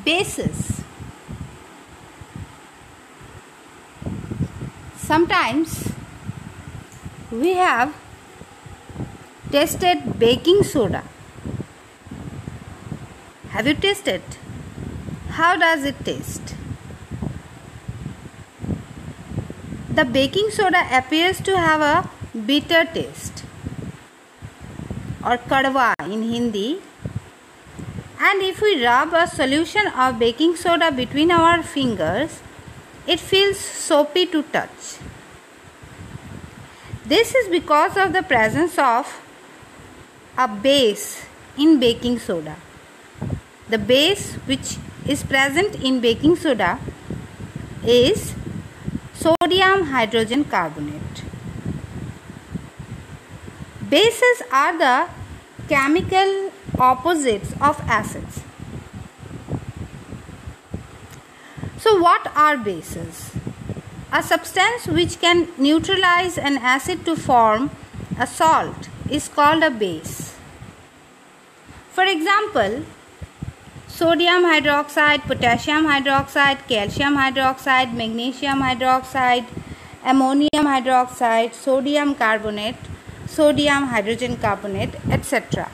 Bases. Sometimes we have tested baking soda. Have you tasted? How does it taste? The baking soda appears to have a bitter taste, or kadwa in Hindi. And if we rub a solution of baking soda between our fingers, it feels soapy to touch. This is because of the presence of a base in baking soda. The base which is present in baking soda is sodium hydrogen carbonate. Bases are the chemical opposites of acids. So what are bases? A substance which can neutralize an acid to form a salt is called a base. For example, sodium hydroxide, potassium hydroxide, calcium hydroxide, magnesium hydroxide, ammonium hydroxide, sodium carbonate, sodium hydrogen carbonate, etc.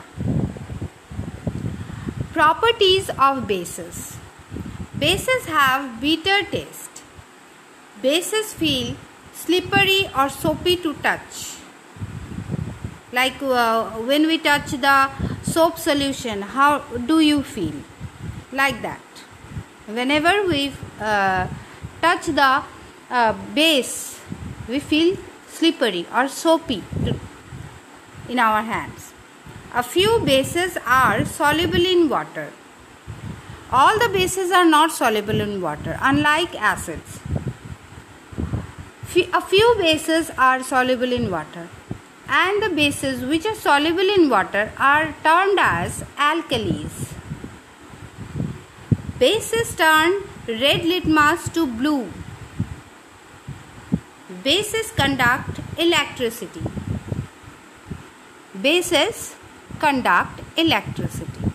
Properties of bases. Bases have bitter taste. Bases feel slippery or soapy to touch. Like when we touch the soap solution, how do you feel? Like that. Whenever we touch the base, we feel slippery or soapy in our hands. A few bases are soluble in water. All the bases are not soluble in water, unlike acids. A few bases are soluble in water, and the bases which are soluble in water are termed as alkalis. Bases turn red litmus to blue. Bases conduct electricity. Bases conduct electricity.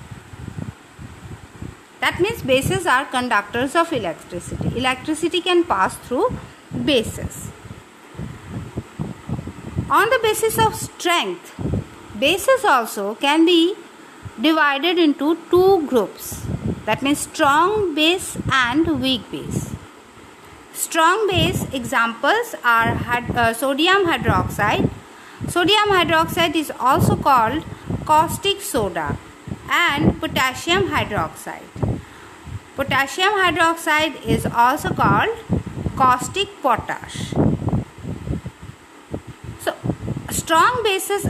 That means bases are conductors of electricity. Electricity can pass through bases. On the basis of strength, bases also can be divided into two groups. That means strong base and weak base. Strong base examples are sodium hydroxide. Sodium hydroxide is also called caustic soda, and potassium hydroxide. Potassium hydroxide is also called caustic potash. So, strong bases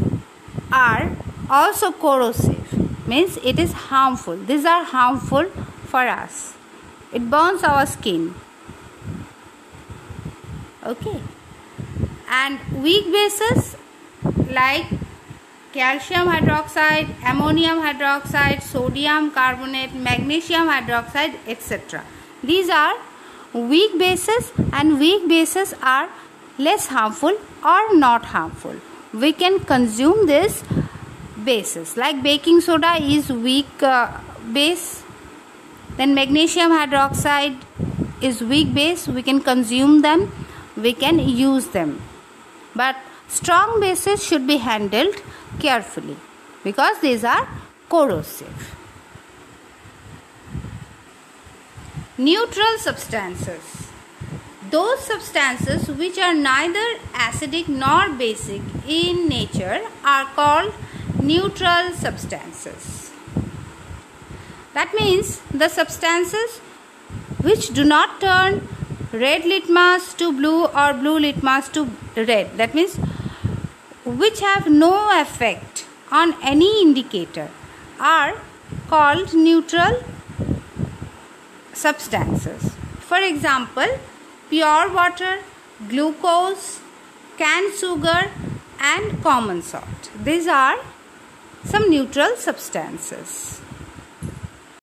are also corrosive, means it is harmful. These are harmful for us. It burns our skin. Okay. And weak bases like calcium hydroxide, ammonium hydroxide, sodium carbonate, magnesium hydroxide, etc. These are weak bases, and weak bases are less harmful or not harmful. We can consume these bases. Like baking soda is weak base, then magnesium hydroxide is weak base. We can consume them, we can use them. But strong bases should be handled carefully because these are corrosive. Neutral substances. Those substances which are neither acidic nor basic in nature are called neutral substances. That means the substances which do not turn red litmus to blue or blue litmus to red. That means which have no effect on any indicator are called neutral substances. For example, pure water, glucose, canned sugar and common salt. These are some neutral substances.